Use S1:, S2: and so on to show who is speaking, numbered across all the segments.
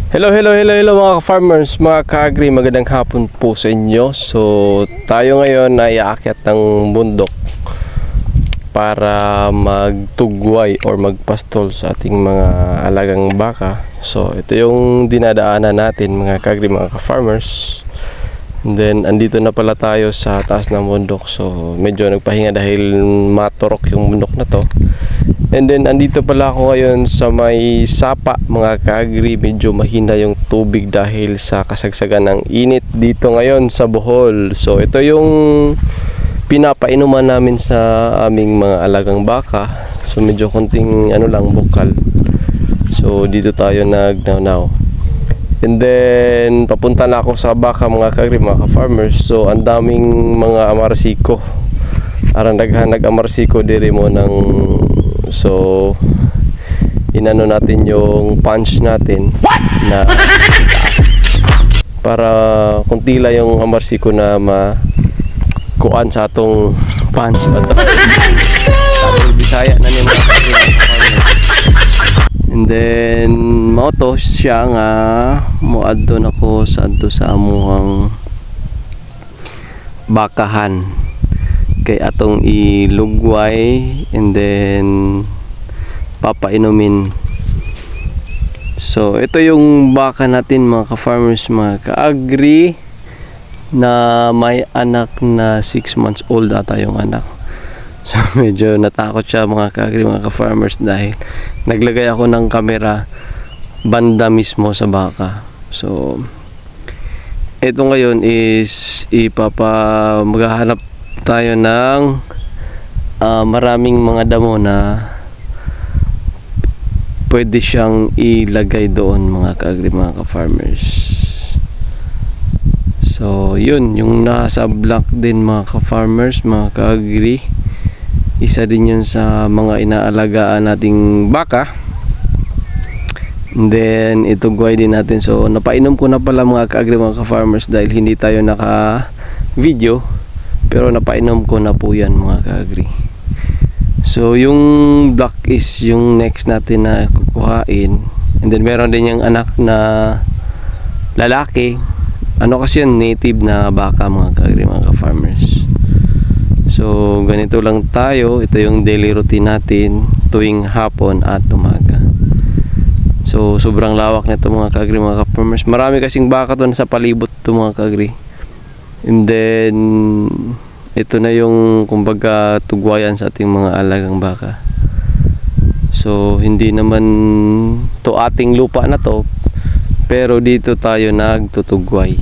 S1: Hello mga farmers, mga ka-agri, magandang hapon po sa inyo. So, tayo ngayon ay aakyat ng bundok para magtugway or magpastol sa ating mga alagang baka. So, ito yung dinadaanan natin mga ka-agri, mga ka-farmers. And then, andito na pala tayo sa taas ng bundok. So, medyo nagpahinga dahil maturok yung bundok na to. And then, andito pala ako ngayon sa may sapa mga ka-agri. Medyo mahina yung tubig dahil sa kasagsagan ng init dito ngayon sa Bohol. So, ito yung pinapainuman namin sa aming mga alagang baka. So, medyo konting bukal. So, dito tayo nagnawnaw. And then, papunta na ako sa baka mga ka-agri, mga ka-farmers. So, ang daming mga amarsiko. Arang naghanag amarsiko diri mo ng inano natin yung punch natin na para kuntila yung amarsiko na makuan sa atong punch at Bisaya na niya mga and then moto siya nga moadto nako sa adto sa amuhang bakahan kay atong ilugway and then papainumin. So ito yung baka natin mga ka-farmers, mga ka-agri, na may anak na 6 months old ata yung anak. So medyo natakot siya mga ka-agri, mga ka-farmers, dahil naglagay ako ng kamera banda mismo sa baka. So ito ngayon is maghahanap tayo ng maraming mga damo na pwede siyang ilagay doon mga ka-agri, mga ka-farmers. So yun yung nasa block din mga ka-farmers, mga ka-agri. Isa din yun sa mga inaalagaan nating baka. And then itugway din natin. So napainom ko na pala mga ka-agri, mga ka-farmers, dahil hindi tayo naka video, pero napainom ko na po yan mga ka-agri. So yung block is yung next natin na kukuhain. And then meron din yung anak na lalaki. Ano kasi yun, native na baka mga ka-agri, mga ka-farmers. So ganito lang tayo. Ito yung daily routine natin tuwing hapon at umaga. So sobrang lawak nito mga ka-agri, mga ka-farmers. Marami kasing baka doon sa palibot to mga ka-agri. And then ito na yung kumbaga tugwayan sa ating mga alagang baka. So hindi naman to ating lupa na to, pero dito tayo nagtutugway.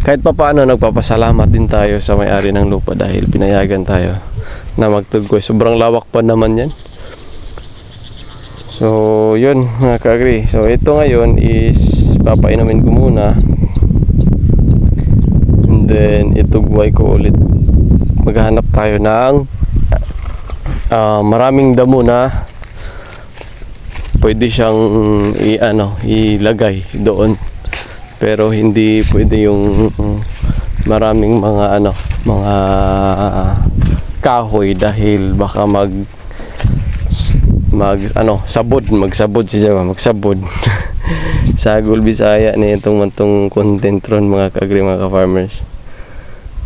S1: Kahit pa paano nagpapasalamat din tayo sa may-ari ng lupa dahil pinayagan tayo na magtugway. Sobrang lawak pa naman yan. So yun mga ka-agri. So ito ngayon is papainumin ko muna. Then itugway ko ulit. Maghahanap tayo ng maraming damo na pwede siyang ilagay doon, pero hindi pwede yung maraming mga kahoy dahil baka magsabod sagol Bisaya ni itong content ron mga ka-agri, mga ka-farmers.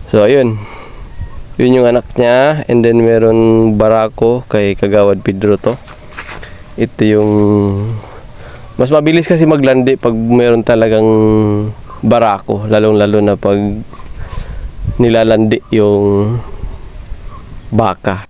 S1: So ayun, yun yung anak niya. And then meron barako kay Kagawad Pedro to. Ito yung mas mabilis kasi maglandi pag meron talagang barako, lalong-lalo na pag nilalandi yung baka.